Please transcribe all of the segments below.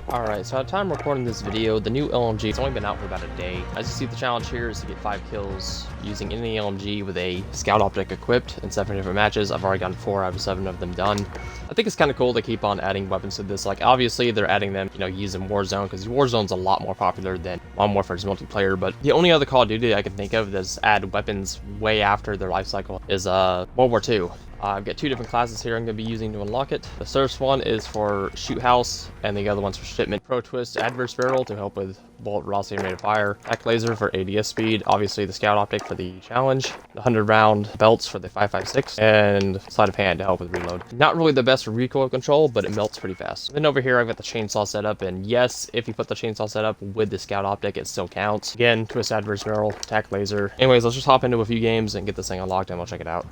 Alright, so at the time recording this video, the new LMG has only been out for about a day. As you see, the challenge here is to get 5 kills using any LMG with a scout optic equipped in 7 different matches. I've already gotten 4 out of 7 of them done. I think it's kind of cool to keep on adding weapons to this. Like, obviously, they're adding them, using Warzone, because Warzone's a lot more popular than Modern Warfare's multiplayer, but the only other Call of Duty I can think of that's add weapons way after their life cycle is World War II. I've got 2 different classes here I'm going to be using to unlock it. The first one is for Shoot House, and the other one's for Shipment. Pro Twist Adverse Barrel to help with bullet velocity and rate of fire. Tac Laser for ADS speed. Obviously the Scout Optic for the challenge. The 100 round belts for the 5.56. And Sleight of Hand to help with reload. Not really the best recoil control, but it melts pretty fast. Then over here I've got the chainsaw set up, and yes, if you put the chainsaw set up with the Scout Optic, it still counts. Again, Twist Adverse Barrel, Tac Laser. Anyways, let's just hop into a few games and get this thing unlocked, and we'll check it out.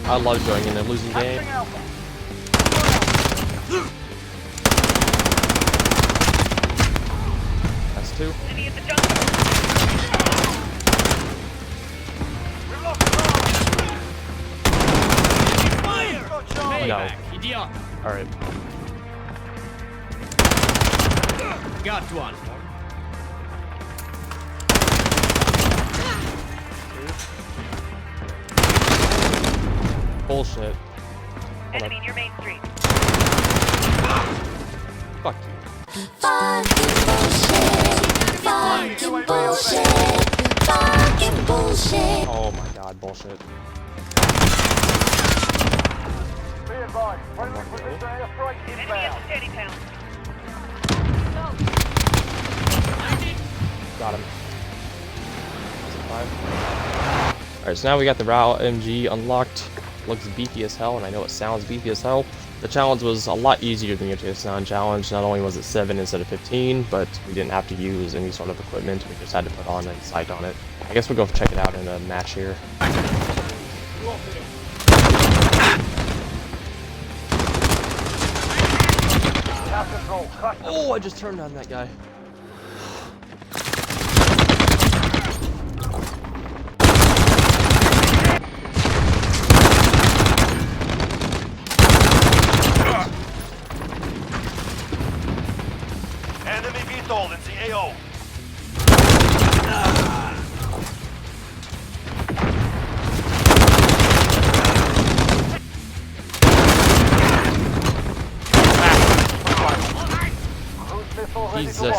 I love going in a losing game. That's 2. No. Alright. Got one. Bullshit. Enemy in your main street. Fuck you. Fucking bullshit. Fucking bullshit. Oh my god, bullshit. Enemy at the steady pound. Got him. Is it 5? Alright, so now we got the RAAL MG unlocked. Looks beefy as hell, and I know it sounds beefy as hell. The challenge was a lot easier than your Sound challenge. Not only was it 7 instead of 15, but we didn't have to use any sort of equipment. We just had to put on a sight on it. I guess we'll go check it out in a match here. Oh, I just turned on that guy. Enemy VTOL in the AO. Jesus.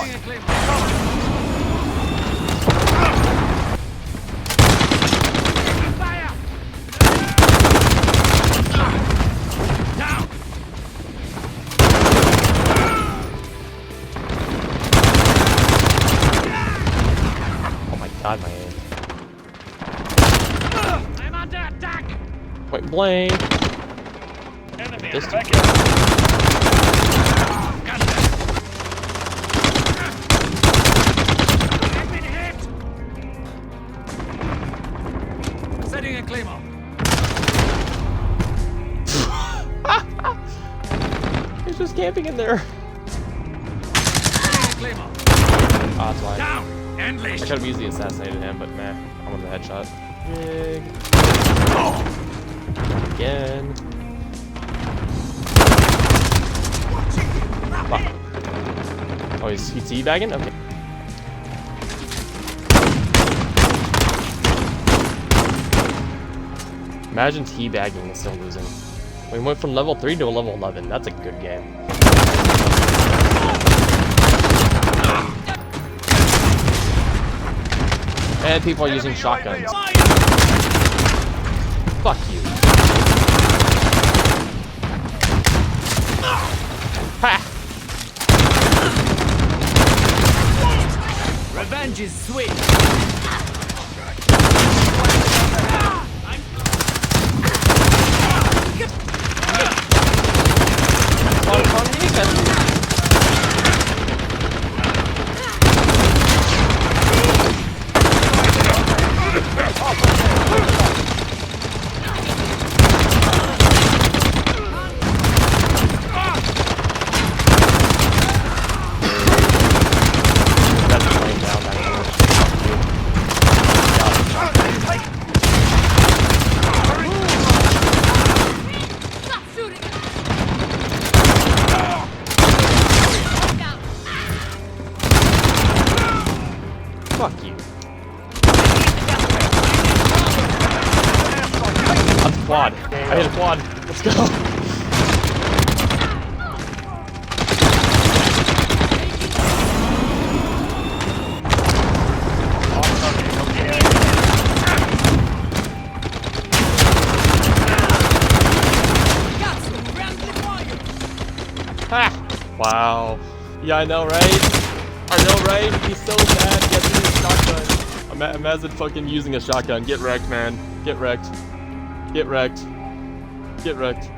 God, my aim. I'm under attack. Point blank. Enemy This back I've been hit. Setting a claymore. He's just camping in there. Setting a claymore. Oh, that's why. Down. Endlich. I could have easily assassinated him, but meh. I'm on the headshot. Big. Again. Fuck. Oh, he's teabagging? Okay. Imagine teabagging and still losing. We went from level 3 to a level 11. That's a good game. And people are using shotguns. Fuck you. Ha! Revenge is sweet. Fuck you. That's a quad. I hit a quad. Let's go. Ha! Wow. Yeah, I know, right? I know, right? He's so bad getting his shotgun. Imagine fucking using a shotgun. Get wrecked, man. Get wrecked. Get wrecked. Get wrecked.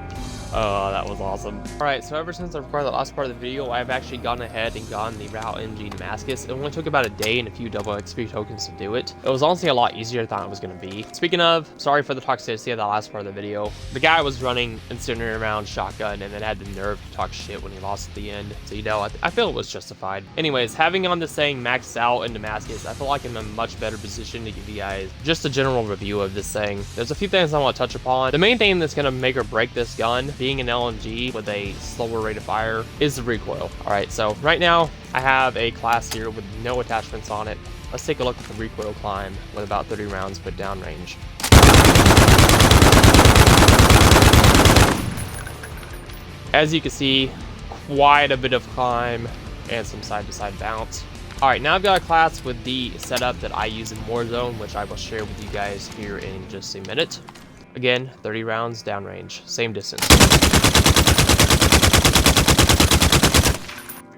Oh, that was awesome. Alright, so ever since I recorded the last part of the video, I've actually gone ahead and gotten the RAAL MG Damascus. It only took about a day and a few double XP tokens to do it. It was honestly a lot easier than I thought it was going to be. Speaking of, sorry for the toxicity of that last part of the video. The guy was running incinerator round shotgun and then had the nerve to talk shit when he lost at the end. So, you know, I feel it was justified. Anyways, having on this thing maxed out in Damascus, I feel like I'm in a much better position to give you guys just a general review of this thing. There's a few things I want to touch upon. The main thing that's going to make or break this gun, being an LMG with a slower rate of fire, is the recoil. Alright, so right now I have a class here with no attachments on it. Let's take a look at the recoil climb with about 30 rounds put down range. As you can see, quite a bit of climb and some side-to-side bounce. Alright, now I've got a class with the setup that I use in Warzone, which I will share with you guys here in just a minute. Again, 30 rounds downrange, same distance.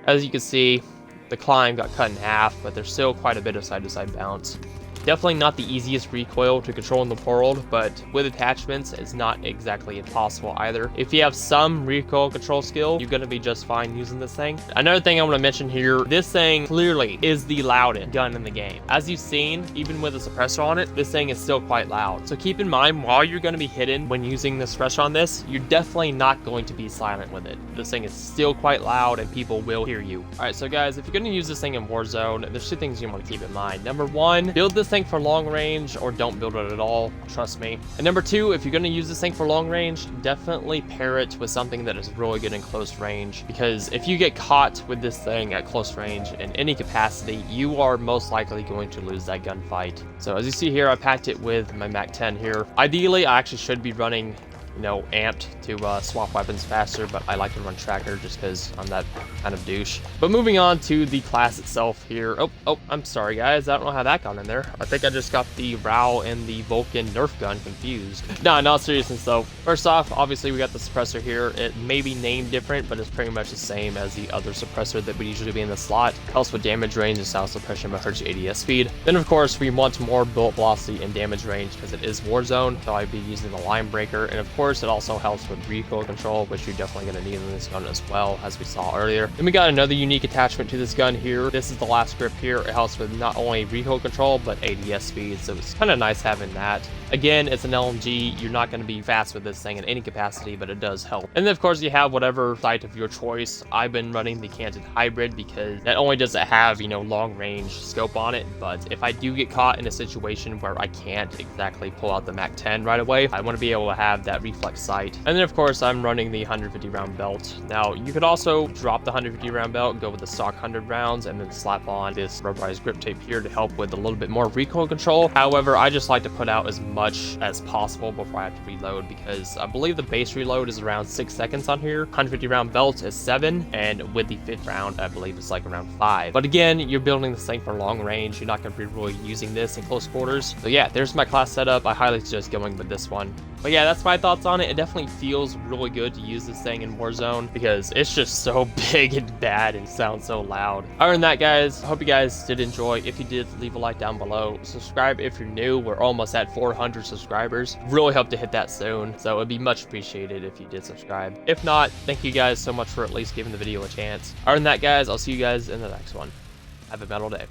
As you can see, the climb got cut in half, but there's still quite a bit of side-to-side bounce. Definitely not the easiest recoil to control in the world, but with attachments, it's not exactly impossible either. If you have some recoil control skill, you're going to be just fine using this thing. Another thing I want to mention here, this thing clearly is the loudest gun in the game. As you've seen, even with a suppressor on it, this thing is still quite loud. So keep in mind, while you're going to be hidden when using the suppressor on this, you're definitely not going to be silent with it. This thing is still quite loud and people will hear you. Alright, so guys, if you're going to use this thing in Warzone, there's two things you want to keep in mind. Number one, build this thing for long range or don't build it at all, trust me. And number two, if you're going to use this thing for long range, definitely pair it with something that is really good in close range, because if you get caught with this thing at close range in any capacity, you are most likely going to lose that gunfight. So as you see here, I packed it with my MAC-10 here. Ideally, I actually should be running, you know, amped to swap weapons faster, but I like to run tracker just because I'm that kind of douche. But moving on to the class itself here. Oh, I'm sorry guys, I don't know how that got in there. I think I just got the RAAL and the Vulcan Nerf gun confused. No, not seriousness though. First off, obviously we got the suppressor here. It may be named different, but it's pretty much the same as the other suppressor that would usually be in the slot. Helps with damage range and sound suppression, but hurts your ADS speed. Then of course we want more bullet velocity and damage range because it is Warzone, so I'd be using the line breaker. And of course it also helps with recoil control, which you're definitely going to need in this gun as well, as we saw earlier. Then we got another unique attachment to this gun here. This is the last grip here. It helps with not only recoil control but ADS speed, so it's kind of nice having that. Again, it's an LMG. You're not going to be fast with this thing in any capacity, but it does help. And then of course you have whatever sight of your choice. I've been running the canted hybrid because not only does it have, you know, long range scope on it, but if I do get caught in a situation where I can't exactly pull out the MAC-10 right away, I want to be able to have that reflex sight. And then of course I'm running the 150 round belt. Now you could also drop the 150 round belt, go with the stock 100 rounds, and then slap on this rubberized grip tape here to help with a little bit more recoil control. However, I just like to put out as much as possible before I have to reload, because I believe the base reload is around 6 seconds on here. 150 round belt is 7, and with the 5th round I believe it's like around 5. But again, you're building this thing for long range. You're not going to be really using this in close quarters. So yeah, there's my class setup. I highly suggest going with this one. But yeah, that's my thoughts on it. It definitely feels really good to use this thing in Warzone because it's just so big and bad and sounds so loud. Other than that, guys, I hope you guys did enjoy. If you did, leave a like down below. Subscribe if you're new. We're almost at 400 subscribers. Really hope to hit that soon, so it'd be much appreciated if you did subscribe. If not, thank you guys so much for at least giving the video a chance. Other than that, guys, I'll see you guys in the next one. Have a metal day.